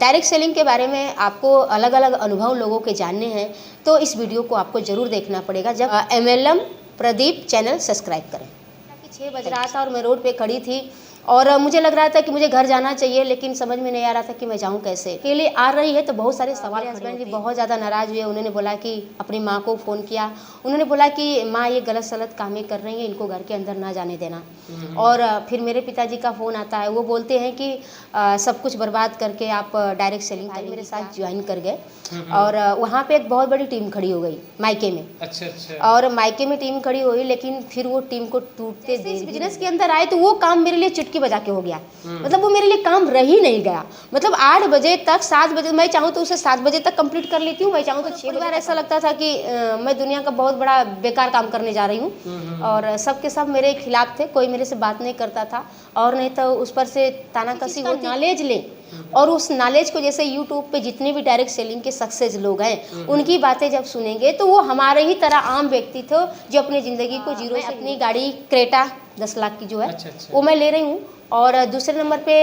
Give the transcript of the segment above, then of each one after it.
Direct selling के बारे में आपको अलग अलग अनुभव लोगों के जानने हैं तो इस वीडियो को आपको ज़रूर देखना पड़ेगा। जब MLM प्रदीप चैनल सब्सक्राइब करें। 6 बज रहा था और मैं रोड पे खड़ी थी और मुझे लग रहा था कि मुझे घर जाना चाहिए, लेकिन समझ में नहीं आ रहा था कि मैं जाऊं कैसे। अकेले आ रही है तो बहुत सारे सवाल। हस्बैंड जी बहुत ज़्यादा नाराज़ हुए। उन्होंने बोला कि अपनी माँ को फ़ोन किया। उन्होंने बोला कि माँ ये गलत सलत कामें कर रही हैं, इनको घर के अंदर ना जाने देना। और फिर मेरे पिताजी का फ़ोन आता है। वो बोलते हैं कि सब कुछ बर्बाद करके आप डायरेक्ट सेलिंग मेरे साथ ज्वाइन कर गए और वहाँ पे एक बहुत बड़ी टीम खड़ी हो गई मायके में। अच्छा। और मायके में टीम खड़ी हुई, लेकिन फिर वो टीम को टूटते इस बिजनेस के अंदर आए तो वो काम मेरे लिए चुटकी बजा के हो गया। मतलब वो मेरे लिए काम रह ही नहीं गया। मतलब 8 बजे तक 7 बजे, मैं चाहूँ तो उसे 7 बजे तक कंप्लीट कर लेती हूँ, मैं चाहूँ तो 6 बजे। ऐसा लगता था कि मैं दुनिया का बहुत बड़ा बेकार काम करने जा रही हूँ और सबके सब मेरे खिलाफ थे। कोई मेरे से बात नहीं करता था और नहीं तो उस पर से तानाकसी होती। नॉलेज ले और उस नॉलेज को, जैसे यूट्यूब पे जितने भी डायरेक्ट सेलिंग के सक्सेस लोग हैं उनकी बातें जब सुनेंगे तो वो हमारे ही तरह आम व्यक्ति थे जो अपनी ज़िंदगी को जीरो से। अपनी गाड़ी क्रेटा 10 लाख की जो है वो मैं ले रही हूँ और दूसरे नंबर पे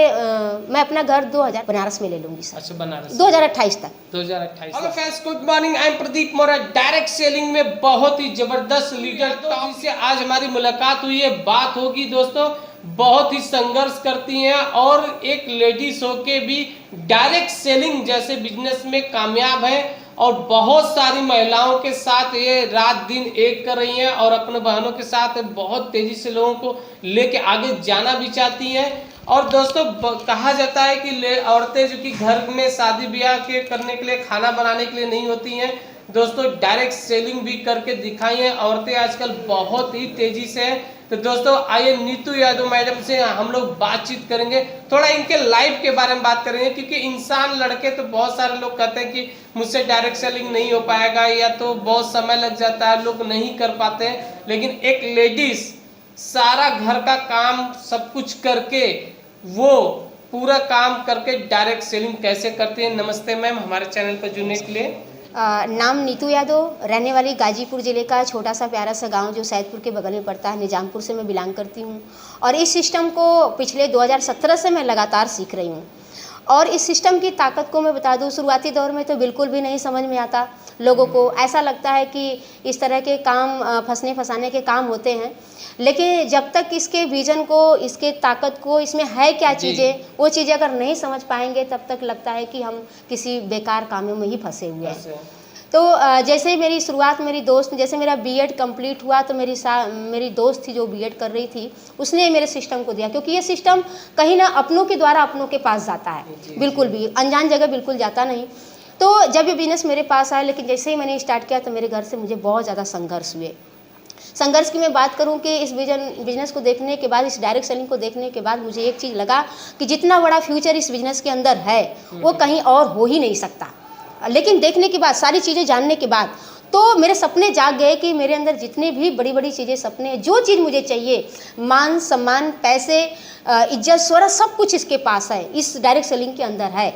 मैं अपना घर 2000 बनारस में ले लूंगी सर। अच्छा, बनारस 2028 तक। 2028। Hello friends, good morning. I am Pradeep Mora. Direct selling में बहुत ही जबरदस्त लीडर जिससे आज हमारी मुलाकात हुई है, बात होगी दोस्तों। बहुत ही संघर्ष करती हैं और एक लेडीज होके भी डायरेक्ट सेलिंग जैसे बिजनेस में कामयाब है और बहुत सारी महिलाओं के साथ ये रात दिन एक कर रही हैं और अपने बहनों के साथ बहुत तेजी से लोगों को लेके आगे जाना भी चाहती हैं। और दोस्तों कहा जाता है कि औरतें जो कि घर में शादी ब्याह के करने के लिए, खाना बनाने के लिए नहीं होती हैं, दोस्तों डायरेक्ट सेलिंग भी करके दिखाई है औरतें आजकल बहुत ही तेजी से हैं। तो दोस्तों आइए नीतू यादव मैडम से हम लोग बातचीत करेंगे, थोड़ा इनके लाइफ के बारे में बात करेंगे, क्योंकि इंसान लड़के तो बहुत सारे लोग कहते हैं कि मुझसे डायरेक्ट सेलिंग नहीं हो पाएगा या तो बहुत समय लग जाता है, लोग नहीं कर पाते हैं। लेकिन एक लेडीज सारा घर का काम सब कुछ करके वो पूरा काम करके डायरेक्ट सेलिंग कैसे करते हैं। नमस्ते मैम, हमारे चैनल पर जुड़ने के लिए। नाम नीतू यादव, रहने वाली गाजीपुर ज़िले का छोटा सा प्यारा सा गांव जो सैदपुर के बगल में पड़ता है, निजामपुर से मैं बिलोंग करती हूं। और इस सिस्टम को पिछले 2017 से मैं लगातार सीख रही हूं। और इस सिस्टम की ताकत को मैं बता दूं, शुरुआती दौर में तो बिल्कुल भी नहीं समझ में आता। लोगों को ऐसा लगता है कि इस तरह के काम फंसने फंसाने के काम होते हैं, लेकिन जब तक इसके विजन को, इसके ताकत को, इसमें है क्या चीज़ें, वो चीज़ें अगर नहीं समझ पाएंगे तब तक लगता है कि हम किसी बेकार कामों में ही फंसे हुए हैं। तो जैसे मेरी शुरुआत, मेरी दोस्त, जैसे मेरा बीएड कंप्लीट हुआ तो मेरी दोस्त थी जो बीएड कर रही थी, उसने मेरे सिस्टम को दिया, क्योंकि ये सिस्टम कहीं ना अपनों के द्वारा अपनों के पास जाता है, बिल्कुल भी अनजान जगह बिल्कुल जाता नहीं। तो जब ये बिजनेस मेरे पास आया, लेकिन जैसे ही मैंने स्टार्ट किया तो मेरे घर से मुझे बहुत ज़्यादा संघर्ष हुए। संघर्ष की मैं बात करूं कि इस बिजनेस को देखने के बाद, इस डायरेक्ट सेलिंग को देखने के बाद मुझे एक चीज़ लगा कि जितना बड़ा फ्यूचर इस बिजनेस के अंदर है वो कहीं और हो ही नहीं सकता। लेकिन देखने के बाद, सारी चीज़ें जानने के बाद, तो मेरे सपने जाग गए कि मेरे अंदर जितने भी बड़ी बड़ी चीज़ें, सपने, जो चीज़ मुझे चाहिए, मान सम्मान, पैसे, इज्जत, शोहरत, सब कुछ इसके पास है, इस डायरेक्ट सेलिंग के अंदर है।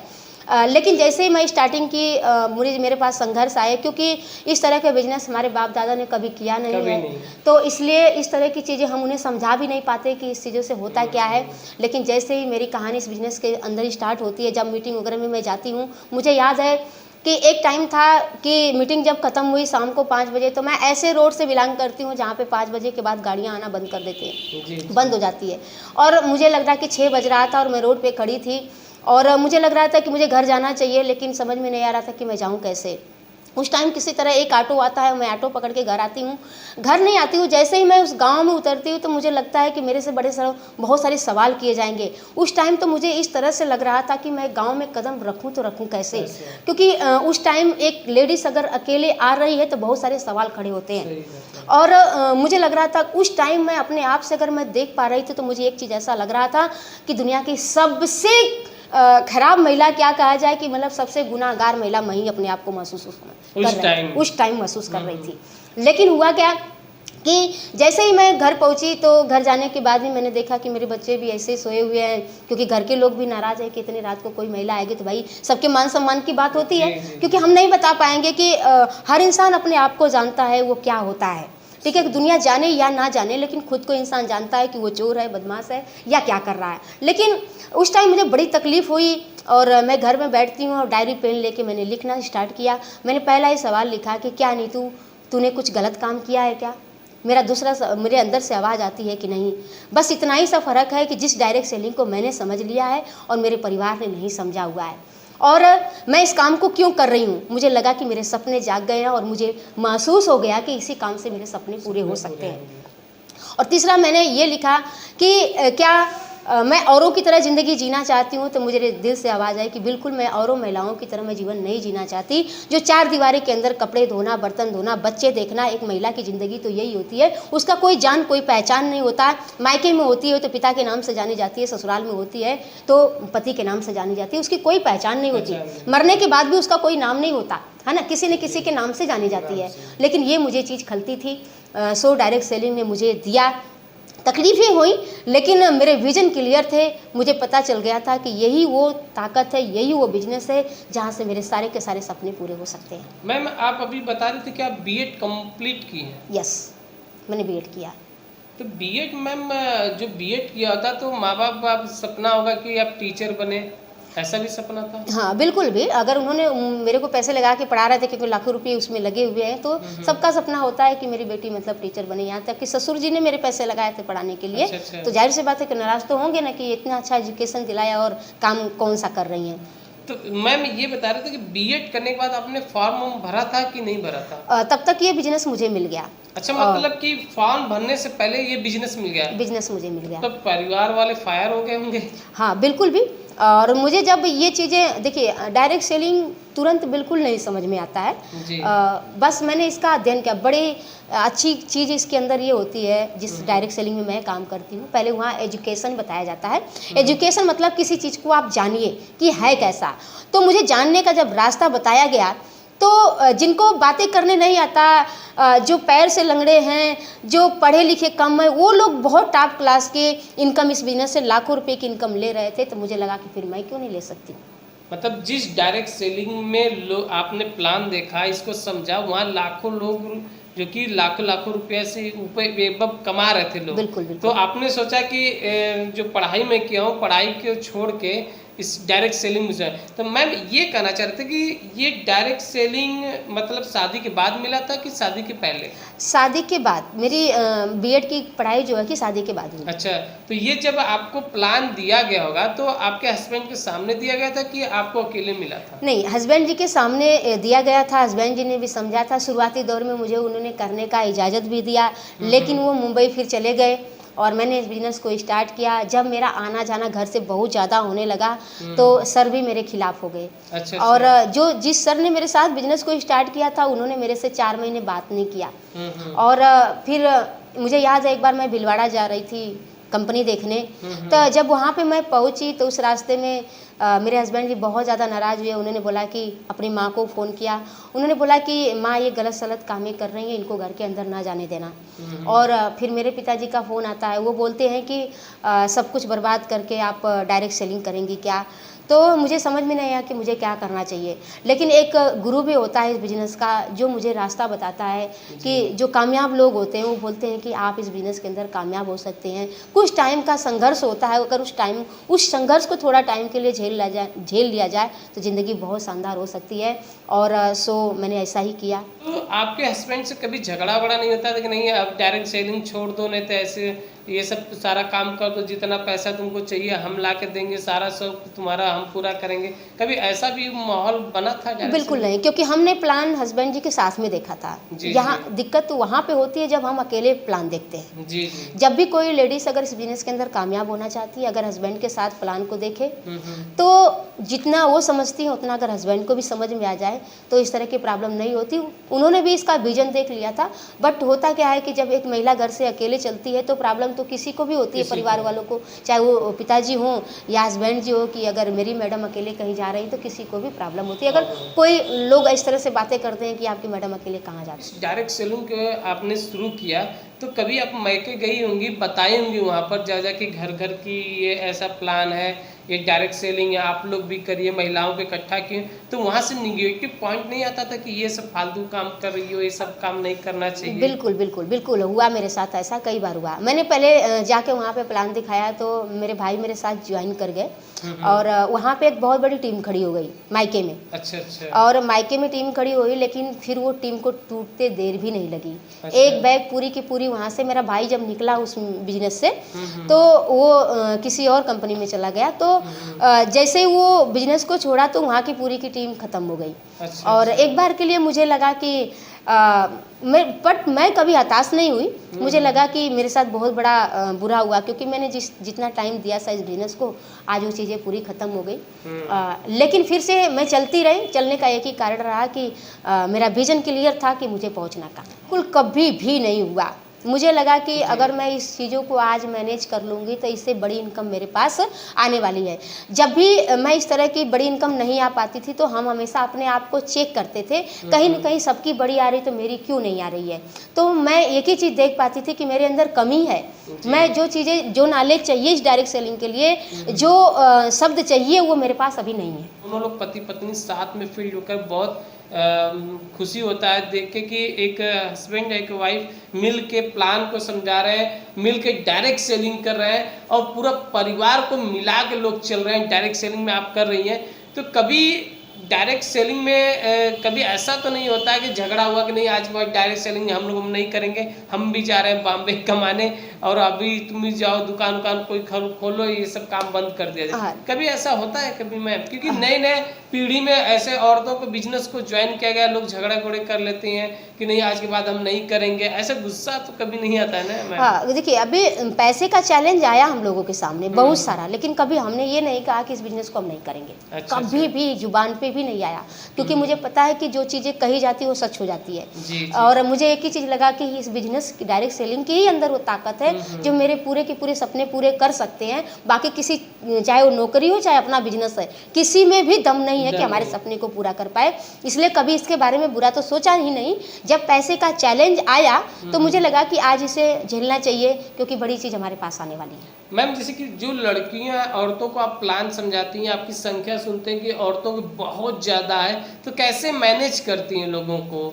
लेकिन जैसे ही मैं स्टार्टिंग की, मेरे पास संघर्ष आए, क्योंकि इस तरह का बिजनेस हमारे बाप दादा ने कभी किया नहीं है। तो इसलिए इस तरह की चीज़ें हम उन्हें समझा भी नहीं पाते कि इस चीज़ों से होता क्या है। लेकिन जैसे ही मेरी कहानी इस बिजनेस के अंदर स्टार्ट होती है, जब मीटिंग वगैरह में मैं जाती हूँ, मुझे याद है कि एक टाइम था कि मीटिंग जब ख़त्म हुई शाम को 5 बजे, तो मैं ऐसे रोड से बिलोंग करती हूँ जहाँ पे 5 बजे के बाद गाड़ियाँ आना बंद कर देते हैं, बंद हो जाती है। और मुझे लग रहा कि 6 बज रहा था और मैं रोड पे खड़ी थी और मुझे लग रहा था कि मुझे घर जाना चाहिए, लेकिन समझ में नहीं आ रहा था कि मैं जाऊँ कैसे। उस टाइम किसी तरह एक ऑटो आता है, मैं ऑटो पकड़ के घर आती हूँ। घर नहीं आती हूँ, जैसे ही मैं उस गांव में उतरती हूँ तो मुझे लगता है कि मेरे से बहुत सारे सवाल किए जाएंगे। उस टाइम तो मुझे इस तरह से लग रहा था कि मैं गांव में कदम रखूँ तो रखूँ कैसे, क्योंकि उस टाइम एक लेडीज़ अगर अकेले आ रही है तो बहुत सारे सवाल खड़े होते हैं। और मुझे लग रहा था उस टाइम मैं अपने आप से अगर मैं देख पा रही थी तो मुझे एक चीज़ ऐसा लग रहा था कि दुनिया की सबसे खराब महिला क्या कहा जाए, कि मतलब सबसे गुनाहगार महिला मैं ही अपने आप को महसूस उस टाइम महसूस कर रही थी। लेकिन हुआ क्या कि जैसे ही मैं घर पहुंची तो घर जाने के बाद भी मैंने देखा कि मेरे बच्चे भी ऐसे सोए हुए हैं, क्योंकि घर के लोग भी नाराज़ हैं कि इतनी रात को कोई महिला आएगी तो भाई सबके मान सम्मान की बात होती है, क्योंकि हम नहीं बता पाएंगे कि हर इंसान अपने आप को जानता है वो क्या होता है। ठीक है, दुनिया जाने या ना जाने, लेकिन खुद को इंसान जानता है कि वो चोर है, बदमाश है या क्या कर रहा है। लेकिन उस टाइम मुझे बड़ी तकलीफ़ हुई और मैं घर में बैठती हूँ और डायरी पेन लेके मैंने लिखना स्टार्ट किया। मैंने पहला ही सवाल लिखा कि क्या नीतू, तूने कुछ गलत काम किया है क्या? मेरे अंदर से आवाज़ आती है कि नहीं। बस इतना ही सा फ़र्क है कि जिस डायरेक्ट सेलिंग को मैंने समझ लिया है और मेरे परिवार ने नहीं समझा हुआ है, और मैं इस काम को क्यों कर रही हूँ। मुझे लगा कि मेरे सपने जाग गए हैं और मुझे महसूस हो गया कि इसी काम से मेरे सपने पूरे हो सकते हैं। और तीसरा मैंने ये लिखा कि क्या मैं औरों की तरह ज़िंदगी जीना चाहती हूँ। तो मुझे दिल से आवाज़ आई कि बिल्कुल मैं औरों महिलाओं की तरह मैं जीवन नहीं जीना चाहती, जो चार दीवारी के अंदर कपड़े धोना, बर्तन धोना, बच्चे देखना। एक महिला की ज़िंदगी तो यही होती है, उसका कोई जान कोई पहचान नहीं होता। मायके में होती है तो पिता के नाम से जानी जाती है, ससुराल में होती है तो पति के नाम से जानी जाती है, उसकी कोई पहचान नहीं होती। मरने के बाद भी उसका कोई नाम नहीं होता है ना, किसी न किसी के नाम से जानी जाती है। लेकिन ये मुझे चीज़ खलती थी। सो डायरेक्ट सेलिंग ने मुझे दिया, तकलीफ़ें हुई, लेकिन मेरे विज़न क्लियर थे। मुझे पता चल गया था कि यही वो ताकत है, यही वो बिजनेस है जहाँ से मेरे सारे के सारे सपने पूरे हो सकते हैं। मैम आप अभी बता रहे थे कि आप बीएड कंप्लीट की हैं। यस, मैंने बीएड किया। तो बीएड मैम, जो बीएड किया होता तो माँ बाप का सपना होगा कि आप टीचर बने, ऐसा भी सपना था? हाँ, बिल्कुल भी। अगर उन्होंने मेरे को पैसे लगा के पढ़ा रहे थे, क्योंकि लाखों रुपये उसमें लगे हुए हैं, तो सबका सपना होता है कि मेरी बेटी मतलब टीचर बने। यहाँ तक कि ससुर जी ने मेरे पैसे लगाए थे पढ़ाने के लिए। अच्छा। तो जाहिर सी बात है कि नाराज़ तो होंगे ना कि इतना अच्छा एजुकेशन दिलाया और काम कौन सा कर रही हैं। तो मैम ये बता रहे थे कि बीएड करने के बाद आपने फॉर्म भरा था कि नहीं भरा था? तब तक ये बिजनेस मुझे मिल गया। अच्छा, मतलब कि फॉर्म भरने से पहले ये बिजनेस मिल गया? बिजनेस मुझे मिल गया। तो परिवार वाले फायर हो गए होंगे? हाँ, बिल्कुल भी। और मुझे जब ये चीज़ें देखिए, डायरेक्ट सेलिंग तुरंत बिल्कुल नहीं समझ में आता है। जी। बस मैंने इसका अध्ययन किया। बड़ी अच्छी चीज़ इसके अंदर ये होती है, जिस डायरेक्ट सेलिंग में मैं काम करती हूँ, पहले वहाँ एजुकेशन बताया जाता है। एजुकेशन मतलब किसी चीज़ को आप जानिए कि है कैसा। तो मुझे जानने का जब रास्ता बताया गया, तो जिनको बातें करने नहीं आता, जो पैर से लंगड़े हैं, जो पढ़े लिखे कम है, वो लोग बहुत टॉप क्लास के इनकम इस बिजनेस से लाखों रुपए की इनकम ले रहे थे। तो मुझे लगा कि फिर मैं क्यों नहीं ले सकती। मतलब जिस डायरेक्ट सेलिंग में आपने प्लान देखा, इसको समझा, वहाँ लाखों लोग जो कि लाखों लाखों रुपये से ऊपर कमा रहे थे लोग। बिल्कुल, बिल्कुल। तो आपने सोचा कि जो पढ़ाई में किया हूँ, पढ़ाई को छोड़ के इस डायरेक्ट सेलिंग में जाए। तो मैम ये कहना चाह रहे थे कि ये डायरेक्ट सेलिंग मतलब शादी के बाद मिला था कि शादी के पहले? शादी के बाद। मेरी बीएड की पढ़ाई जो है कि शादी के बाद हुई। अच्छा, तो ये जब आपको प्लान दिया गया होगा तो आपके हस्बैंड के सामने दिया गया था कि आपको अकेले मिला था? नहीं, हस्बैंड जी के सामने दिया गया था। हस्बैंड जी ने भी समझा था। शुरुआती दौर में मुझे उन्होंने करने का इजाज़त भी दिया, लेकिन वो मुंबई फिर चले गए और मैंने इस बिज़नेस को स्टार्ट किया। जब मेरा आना जाना घर से बहुत ज़्यादा होने लगा, तो सर भी मेरे खिलाफ हो गए। अच्छा। और जिस सर ने मेरे साथ बिज़नेस को स्टार्ट किया था, उन्होंने मेरे से 4 महीने बात नहीं किया। और फिर मुझे याद है, एक बार मैं भिलवाड़ा जा रही थी कंपनी देखने। तो जब वहाँ पे मैं पहुँची तो उस रास्ते में मेरे हस्बैंड जी बहुत ज़्यादा नाराज़ हुए। उन्होंने बोला कि अपनी माँ को फ़ोन किया। उन्होंने बोला कि माँ ये गलत सलत कामें कर रही हैं, इनको घर के अंदर ना जाने देना। और फिर मेरे पिताजी का फ़ोन आता है। वो बोलते हैं कि सब कुछ बर्बाद करके आप डायरेक्ट सेलिंग करेंगी क्या। तो मुझे समझ में नहीं आया कि मुझे क्या करना चाहिए। लेकिन एक गुरु भी होता है इस बिज़नेस का, जो मुझे रास्ता बताता है कि जो कामयाब लोग होते हैं वो बोलते हैं कि आप इस बिज़नेस के अंदर कामयाब हो सकते हैं। कुछ टाइम का संघर्ष होता है, अगर उस संघर्ष को थोड़ा टाइम के लिए झेल लिया जाए तो ज़िंदगी बहुत शानदार हो सकती है। और सो मैंने ऐसा ही किया। तो आपके हस्बैंड से कभी झगड़ा वगड़ा नहीं होता था कि नहीं अब डायरेक्ट सेलिंग छोड़ दो, नहीं तो ऐसे ये सब सारा काम कर दो, जितना पैसा तुमको चाहिए हम ला के देंगे, सारा सब तुम्हारा हम पूरा करेंगे, कभी ऐसा भी माहौल बना था? बिल्कुल नहीं, क्योंकि हमने प्लान हस्बैंड जी के साथ में देखा था। यहाँ दिक्कत तो वहाँ पे होती है जब हम अकेले प्लान देखते हैं। जी जी। जब भी कोई लेडीज अगर इस बिजनेस के अंदर कामयाब होना चाहती है, अगर हस्बैंड के साथ प्लान को देखे, तो जितना वो समझती है उतना अगर हस्बैंड को भी समझ में आ जाए तो इस तरह की प्रॉब्लम नहीं होती। उन्होंने भी इसका विजन देख लिया था। बट होता क्या है कि जब एक महिला घर से अकेले चलती है तो प्रॉब्लम तो किसी को भी होती है, परिवार वालों को, चाहे वो पिताजी हों या हस्बैंड जी हो, कि अगर मेरी मैडम अकेले कहीं जा रही तो किसी को भी प्रॉब्लम होती है। अगर कोई लोग इस तरह से बातें करते हैं कि आपकी मैडम अकेले कहाँ जाती है। डायरेक्ट सेलिंग के आपने शुरू किया तो कभी आप मैके गई होंगी, बताई होंगी वहाँ पर जा के घर घर की ये ऐसा प्लान है ये डायरेक्ट सेलिंग है, आप लोग भी करिए, महिलाओं को इकट्ठा किए, तो वहाँ से निगेटिव पॉइंट नहीं आता था कि ये सब फालतू काम कर रही हो, ये सब काम नहीं करना चाहिए? बिल्कुल बिल्कुल बिल्कुल हुआ मेरे साथ, ऐसा कई बार हुआ। मैंने पहले जाके वहाँ पे प्लान दिखाया तो मेरे भाई मेरे साथ ज्वाइन कर गए और वहाँ पे एक बहुत बड़ी टीम खड़ी हो गई मायके में। अच्छा अच्छा। और मायके में टीम खड़ी हुई, लेकिन फिर वो टीम को टूटते देर भी नहीं लगी। अच्छा। एक बैग पूरी की पूरी वहाँ से मेरा भाई जब निकला उस बिजनेस से, तो वो किसी और कंपनी में चला गया। तो जैसे ही वो बिजनेस को छोड़ा तो वहाँ की पूरी की टीम खत्म हो गई। अच्छा, और एक बार के लिए मुझे लगा कि मैं कभी हताश नहीं हुई। मुझे लगा कि मेरे साथ बहुत बड़ा बुरा हुआ, क्योंकि मैंने जितना टाइम दिया था इस बिजनेस को, आज वो चीज़ें पूरी ख़त्म हो गई। लेकिन फिर से मैं चलती रही। चलने का एक ही कारण रहा कि मेरा विज़न क्लियर था कि मुझे पहुंचना का। बिल्कुल कभी भी नहीं हुआ। मुझे लगा कि अगर मैं इस चीज़ों को आज मैनेज कर लूँगी तो इससे बड़ी इनकम मेरे पास आने वाली है। जब भी मैं इस तरह की बड़ी इनकम नहीं आ पाती थी तो हम हमेशा अपने आप को चेक करते थे, कहीं न कहीं सबकी बड़ी आ रही तो मेरी क्यों नहीं आ रही है। तो मैं एक ही चीज़ देख पाती थी कि मेरे अंदर कमी है। मैं जो चीज़ें, जो नॉलेज चाहिए इस डायरेक्ट सेलिंग के लिए, जो शब्द चाहिए, वो मेरे पास अभी नहीं है। दोनों लोग पति पत्नी साथ में फील्ड होकर बहुत खुशी होता है देख के कि एक हस्बैंड एक वाइफ मिल के प्लान को समझा रहे हैं, मिल के डायरेक्ट सेलिंग कर रहे हैं और पूरा परिवार को मिला के लोग चल रहे हैं। डायरेक्ट सेलिंग में आप कर रही हैं, तो कभी डायरेक्ट सेलिंग में कभी ऐसा तो नहीं होता है कि झगड़ा हुआ कि नहीं आज के बाद डायरेक्ट सेलिंग हम लोग नहीं करेंगे, हम भी जा रहे हैं बॉम्बे कमाने और अभी तुम भी जाओ दुकान कोई खोलो, ये सब काम बंद कर दिया जाए? कभी ऐसा होता है कभी मैम? क्योंकि नए नए पीढ़ी में ऐसे औरतों को बिजनेस को ज्वाइन किया गया, लोग झगड़ा घोड़े कर लेते हैं कि नहीं आज के बाद हम नहीं करेंगे, ऐसा गुस्सा तो कभी नहीं आता है ना मैम? हाँ, देखिए अभी पैसे का चैलेंज आया हम लोगों के सामने बहुत सारा, लेकिन कभी हमने ये नहीं कहा कि इस बिजनेस को हम नहीं करेंगे। अच्छा, कभी भी जुबान पे भी नहीं आया, क्योंकि मुझे पता है कि जो चीज़ें कही जाती है वो सच हो जाती है। जी। और मुझे एक ही चीज़ लगा कि इस बिजनेस डायरेक्ट सेलिंग के ही अंदर वो ताकत है जो मेरे पूरे के पूरे सपने पूरे कर सकते हैं। बाकी किसी, चाहे वो नौकरी हो चाहे अपना बिजनेस है, किसी में भी दम नहीं है कि हमारे सपने को पूरा कर पाए। इसलिए कभी इसके बारे में बुरा तो सोचा ही नहीं। जब पैसे का चैलेंज आया तो मुझे लगा कि आज इसे झेलना चाहिए, क्योंकि बड़ी चीज़ हमारे पास आने वाली है। मैम जैसे कि जो लड़कियां औरतों को आप प्लान समझाती हैं, आपकी संख्या सुनते हैं कि औरतों की बहुत ज़्यादा है, तो कैसे मैनेज करती हैं लोगों को?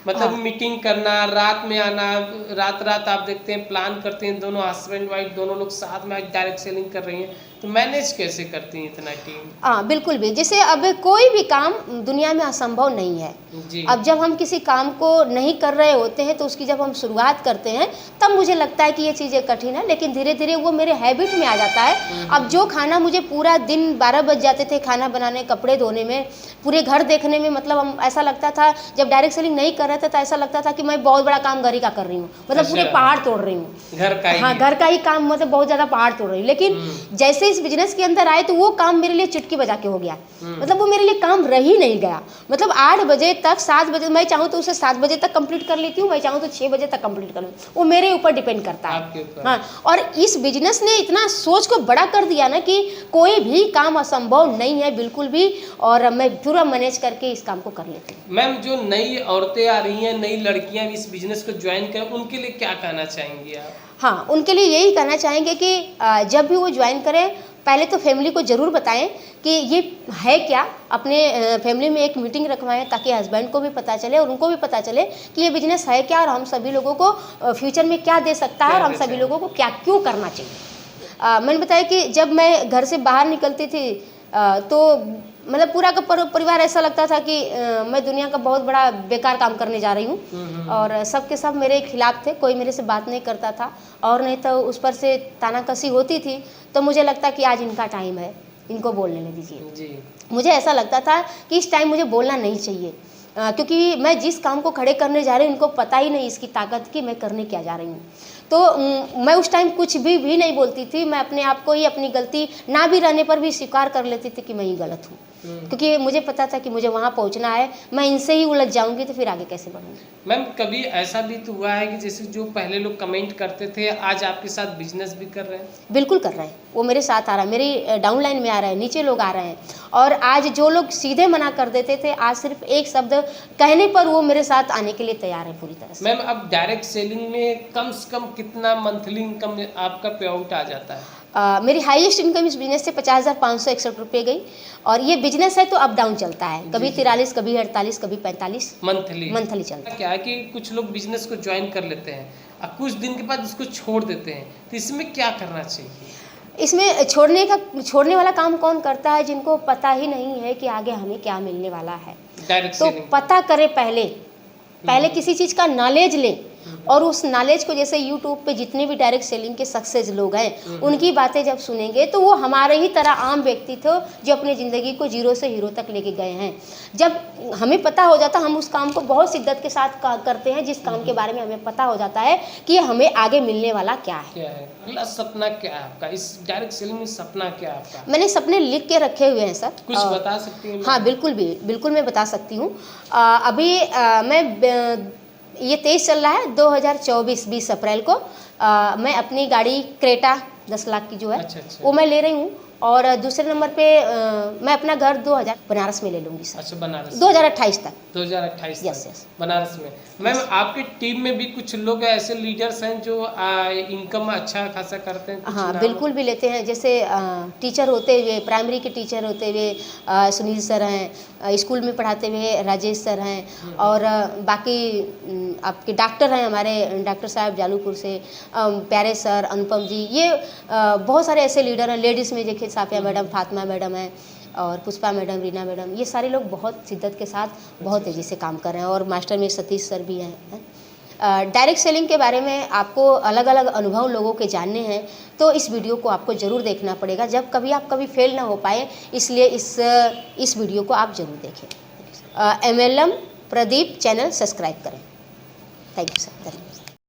मतलब मीटिंग करना, रात में आना, रात आप देखते हैं प्लान करते हैं, दोनों हस्बैंड वाइफ दोनों लोग साथ में आज डायरेक्ट सेलिंग कर रही हैं, तो मैनेज कैसे करती हैं इतना टीम? हाँ बिल्कुल भी, जैसे अब कोई भी काम दुनिया में असंभव नहीं है जी। अब जब हम किसी काम को नहीं कर रहे होते हैं तो उसकी जब हम शुरुआत करते हैं तब मुझे लगता है कि ये चीज़ें कठिन है, लेकिन धीरे धीरे वो मेरे हैबिट में आ जाता है। अब जो खाना मुझे पूरा दिन 12 बज जाते थे खाना बनाने, कपड़े धोने में, पूरे घर देखने में, मतलब हम ऐसा लगता था जब डायरेक्ट सेलिंग नहीं कर रहे थे तो ऐसा लगता था कि मैं बहुत बड़ा काम घर ही का कर रही हूँ, मतलब पूरे पहाड़ तोड़ रही हूँ, घर का ही। हाँ घर का ही काम, मतलब बहुत ज़्यादा पहाड़ तोड़ रही हूँ। लेकिन जैसे इस बिजनेस के अंदर आए तो वो काम मेरे लिए चुटकी बजा के हो गया, मतलब वो मेरे लिए काम रह ही नहीं गया। मतलब 8 बजे तक 7 बजे, मैं चाहूँ तो उसे 7 बजे तक कंप्लीट कर लेती हूँ, मैं चाहूँ तो 6 बजे तक कंप्लीट कर लूँ, वो मेरे ऊपर डिपेंड करता है। हाँ, और इस बिजनेस ने इतना सोच को बड़ा कर दिया ना कि कोई भी काम असंभव नहीं है बिल्कुल भी, और मैं पूरा मैनेज करके इस काम को कर लेती हूँ। मैम जो नई औरतें आ रही हैं, नई लड़कियां भी इस बिजनेस को ज्वाइन करें, उनके लिए क्या कहना चाहेंगी आप? हाँ, उनके लिए यही कहना चाहेंगे कि जब भी वो ज्वाइन करें पहले तो फैमिली को ज़रूर बताएं कि ये है क्या, अपने फैमिली में एक मीटिंग रखवाएं ताकि हस्बैंड को भी पता चले और उनको भी पता चले कि ये बिजनेस है क्या और हम सभी लोगों को फ्यूचर में क्या दे सकता है और हम सभी लोगों को क्या क्यों करना चाहिए। मैंने बताया कि जब मैं घर से बाहर निकलती थी तो मतलब पूरा का परिवार ऐसा लगता था कि मैं दुनिया का बहुत बड़ा बेकार काम करने जा रही हूँ, और सबके सब मेरे खिलाफ थे, कोई मेरे से बात नहीं करता था, और नहीं तो उस पर से तानाकसी होती थी तो मुझे लगता कि आज इनका टाइम है, इनको बोलने दीजिए। मुझे ऐसा लगता था कि इस टाइम मुझे बोलना नहीं चाहिए, क्योंकि मैं जिस काम को खड़े करने जा रही हूँ उनको पता ही नहीं इसकी ताकत की मैं करने क्या जा रही हूँ। तो मैं उस टाइम कुछ भी नहीं बोलती थी, मैं अपने आप को ही अपनी गलती ना भी रहने पर भी स्वीकार कर लेती थी कि मैं ही गलत हूँ, क्योंकि मुझे पता था कि मुझे वहाँ पहुँचना है, मैं इनसे ही उलझ जाऊँगी तो फिर आगे कैसे बढ़ूँगी। मैम कभी ऐसा भी तो हुआ है कि जैसे जो पहले लोग कमेंट करते थे आज आपके साथ बिजनेस भी कर रहे हैं? बिल्कुल कर रहे हैं, वो मेरे साथ आ रहा है, मेरी डाउनलाइन में आ रहा है, नीचे लोग आ रहे हैं, और आज जो लोग सीधे मना कर देते थे आज सिर्फ एक शब्द कहने पर वो मेरे साथ आने के लिए तैयार है पूरी तरह से। मैम अब डायरेक्ट सेलिंग में कम से कम कितना मंथली इनकम आपका पे आउट आ जाता है? मेरी हाईएस्ट इनकम इस बिजनेस से 50,561 रुपये गई। और ये बिजनेस है तो अप डाउन चलता है, कभी 43, कभी 48, कभी 45 मंथली चलता है। क्या है कि कुछ लोग बिजनेस को ज्वाइन कर लेते हैं और कुछ दिन के बाद इसको छोड़ देते हैं, तो इसमें क्या करना चाहिए? इसमें छोड़ने वाला काम कौन करता है? जिनको पता ही नहीं है कि आगे हमें क्या मिलने वाला है। डायरेक्ट तो सेलिंग पता करें पहले किसी चीज़ का नॉलेज लें, और उस नॉलेज को, जैसे यूट्यूब पे जितने भी डायरेक्ट सेलिंग के सक्सेस लोग हैं उनकी बातें जब सुनेंगे तो वो हमारे ही तरह आम व्यक्ति थे जो अपनी ज़िंदगी को जीरो से हीरो तक लेके गए हैं। जब हमें पता हो जाता, हम उस काम को बहुत शिद्दत के साथ करते हैं जिस काम के बारे में हमें पता हो जाता है कि हमें आगे मिलने वाला क्या है। अगला सपना क्या है आपका? इस डायरेक्ट सेलिंग में सपना क्या है आपका? मैंने सपने लिख के रखे हुए हैं सर। कुछ बता सकती हैं? हाँ बिल्कुल मैं बता सकती हूँ। अभी मैं ये 23 चल रहा है, 2024 20 अप्रैल को मैं अपनी गाड़ी क्रेटा 10 लाख की जो है वो मैं ले रही हूँ। और दूसरे नंबर पे मैं अपना घर 2000 बनारस में ले लूँगी सर। अच्छा, बनारस 2028 तक। 2028 यस बनारस में। मैम आपकी टीम में भी कुछ लोग ऐसे लीडर्स हैं जो इनकम अच्छा खासा करते हैं? हाँ बिल्कुल भी लेते हैं। जैसे टीचर होते हुए, प्राइमरी के टीचर होते हुए सुनील सर हैं, स्कूल में पढ़ाते हुए राजेश सर हैं, और बाकी आपके डॉक्टर हैं हमारे डॉक्टर साहब जालूपुर से, प्यारे सर, अनुपम जी, ये बहुत सारे ऐसे लीडर हैं। लेडीज़ में देखिए साफिया मैडम, फातिमा मैडम है, और पुष्पा मैडम, रीना मैडम, ये सारे लोग बहुत शिद्दत के साथ बहुत तेज़ी से काम कर रहे हैं। और मास्टर में सतीश सर भी हैं। डायरेक्ट सेलिंग के बारे में आपको अलग अलग अनुभव लोगों के जानने हैं तो इस वीडियो को आपको ज़रूर देखना पड़ेगा, जब कभी फेल ना हो पाए, इसलिए इस वीडियो को आप ज़रूर देखें। MLM प्रदीप चैनल सब्सक्राइब करें। Thank you sir. धन्यवाद।